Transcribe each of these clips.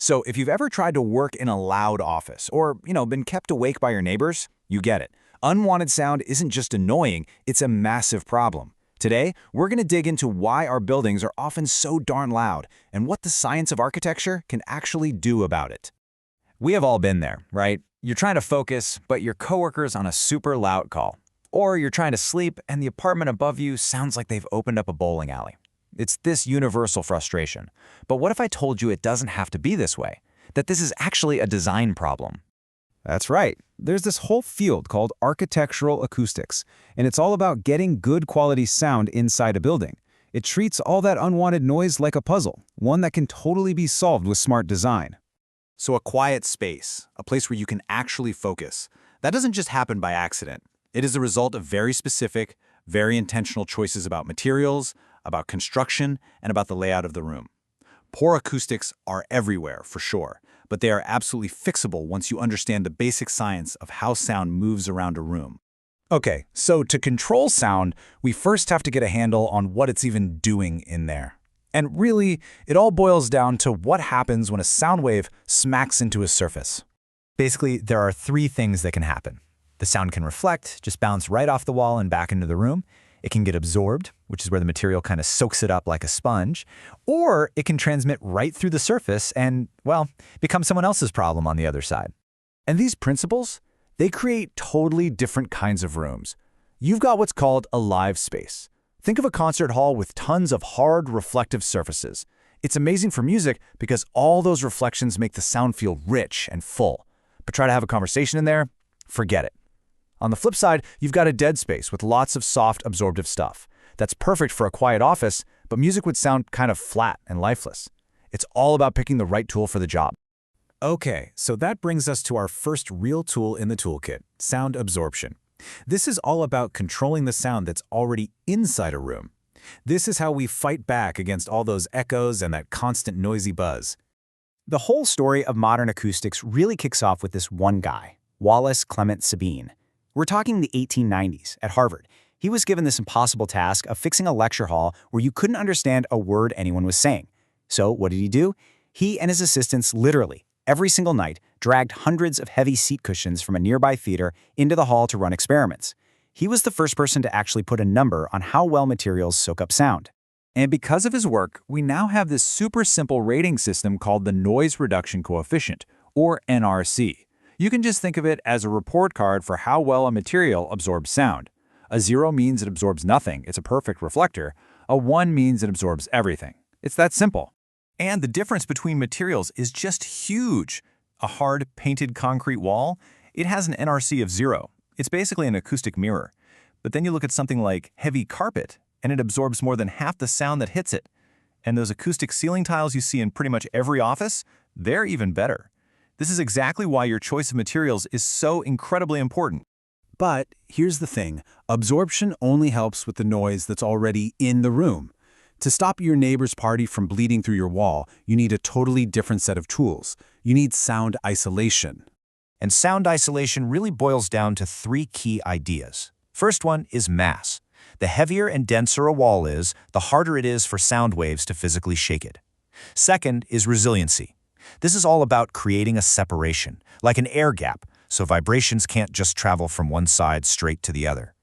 So if you've ever tried to work in a loud office or, been kept awake by your neighbors, you get it. Unwanted sound isn't just annoying, it's a massive problem. Today, we're going to dig into why our buildings are often so darn loud and what the science of architecture can actually do about it. We have all been there, right? You're trying to focus, but your coworker's on a super loud call. Or you're trying to sleep and the apartment above you sounds like they've opened up a bowling alley. It's this universal frustration. But what if I told you it doesn't have to be this way? That this is actually a design problem? That's right. There's this whole field called architectural acoustics, and it's all about getting good quality sound inside a building. It treats all that unwanted noise like a puzzle, one that can totally be solved with smart design. So a quiet space, a place where you can actually focus, that doesn't just happen by accident. It is the result of very specific, very intentional choices about materials, about construction, and about the layout of the room. Poor acoustics are everywhere, for sure, but they are absolutely fixable once you understand the basic science of how sound moves around a room. Okay, so to control sound, we first have to get a handle on what it's even doing in there. And really, it all boils down to what happens when a sound wave smacks into a surface. Basically, there are three things that can happen. The sound can reflect, just bounce right off the wall and back into the room. It can get absorbed, which is where the material kind of soaks it up like a sponge, or it can transmit right through the surface and, well, become someone else's problem on the other side. And these principles, they create totally different kinds of rooms. You've got what's called a live space. Think of a concert hall with tons of hard, reflective surfaces. It's amazing for music because all those reflections make the sound feel rich and full. But try to have a conversation in there, forget it. On the flip side, you've got a dead space with lots of soft, absorptive stuff. That's perfect for a quiet office, but music would sound kind of flat and lifeless. It's all about picking the right tool for the job. Okay, so that brings us to our first real tool in the toolkit, sound absorption. This is all about controlling the sound that's already inside a room. This is how we fight back against all those echoes and that constant noisy buzz. The whole story of modern acoustics really kicks off with this one guy, Wallace Clement Sabine. We're talking the 1890s at Harvard. He was given this impossible task of fixing a lecture hall where you couldn't understand a word anyone was saying. So what did he do? He and his assistants literally, every single night, dragged hundreds of heavy seat cushions from a nearby theater into the hall to run experiments. He was the first person to actually put a number on how well materials soak up sound. And because of his work, we now have this super simple rating system called the Noise Reduction Coefficient, or NRC. You can just think of it as a report card for how well a material absorbs sound. A 0 means it absorbs nothing, it's a perfect reflector. A 1 means it absorbs everything. It's that simple. And the difference between materials is just huge. A hard, painted concrete wall, it has an NRC of 0. It's basically an acoustic mirror. But then you look at something like heavy carpet, and it absorbs more than half the sound that hits it. And those acoustic ceiling tiles you see in pretty much every office, they're even better. This is exactly why your choice of materials is so incredibly important. But here's the thing, absorption only helps with the noise that's already in the room. To stop your neighbor's party from bleeding through your wall, you need a totally different set of tools. You need sound isolation. And sound isolation really boils down to three key ideas. First one is mass. The heavier and denser a wall is, the harder it is for sound waves to physically shake it. Second is resiliency. This is all about creating a separation, like an air gap, so vibrations can't just travel from one side straight to the other.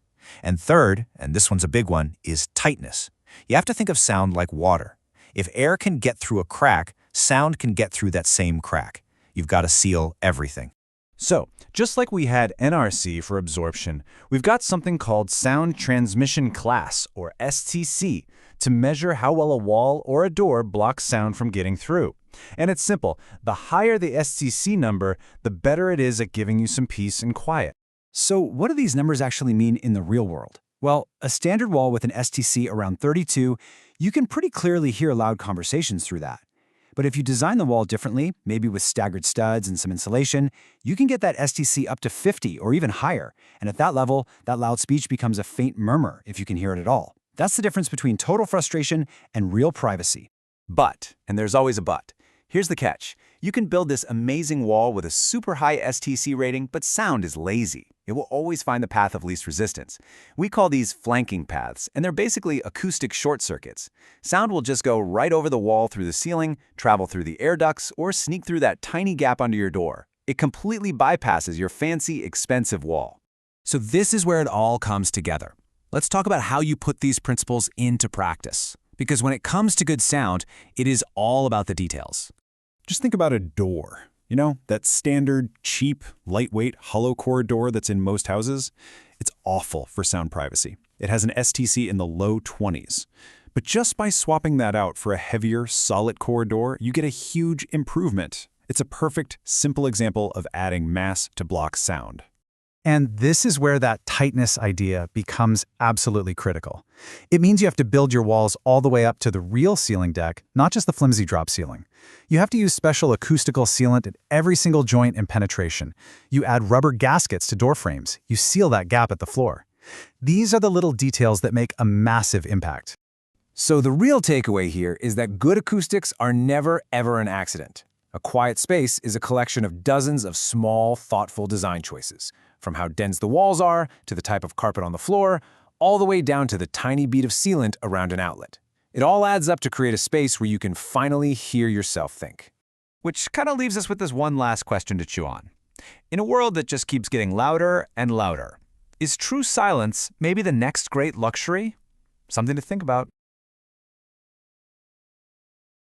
And third, and this one's a big one, is tightness. You have to think of sound like water. If air can get through a crack, sound can get through that same crack. You've got to seal everything. So, just like we had NRC for absorption, we've got something called Sound Transmission Class, or STC, to measure how well a wall or a door blocks sound from getting through. And it's simple. The higher the STC number, the better it is at giving you some peace and quiet. So what do these numbers actually mean in the real world? Well, a standard wall with an STC around 32, you can pretty clearly hear loud conversations through that. But if you design the wall differently, maybe with staggered studs and some insulation, you can get that STC up to 50 or even higher. And at that level, that loud speech becomes a faint murmur if you can hear it at all. That's the difference between total frustration and real privacy. But, and there's always a but, here's the catch. You can build this amazing wall with a super high STC rating, but sound is lazy. It will always find the path of least resistance. We call these flanking paths, and they're basically acoustic short circuits. Sound will just go right over the wall through the ceiling, travel through the air ducts, or sneak through that tiny gap under your door. It completely bypasses your fancy, expensive wall. So this is where it all comes together. Let's talk about how you put these principles into practice. Because when it comes to good sound, it is all about the details. Just think about a door. You know, that standard, cheap, lightweight, hollow core door that's in most houses? It's awful for sound privacy. It has an STC in the low 20s. But just by swapping that out for a heavier, solid core door, you get a huge improvement. It's a perfect, simple example of adding mass to block sound. And this is where that tightness idea becomes absolutely critical. It means you have to build your walls all the way up to the real ceiling deck, not just the flimsy drop ceiling. You have to use special acoustical sealant at every single joint and penetration. You add rubber gaskets to door frames. You seal that gap at the floor. These are the little details that make a massive impact. So the real takeaway here is that good acoustics are never, ever an accident. A quiet space is a collection of dozens of small, thoughtful design choices, from how dense the walls are, to the type of carpet on the floor, all the way down to the tiny bead of sealant around an outlet. It all adds up to create a space where you can finally hear yourself think. Which kind of leaves us with this one last question to chew on. In a world that just keeps getting louder and louder, is true silence maybe the next great luxury? Something to think about.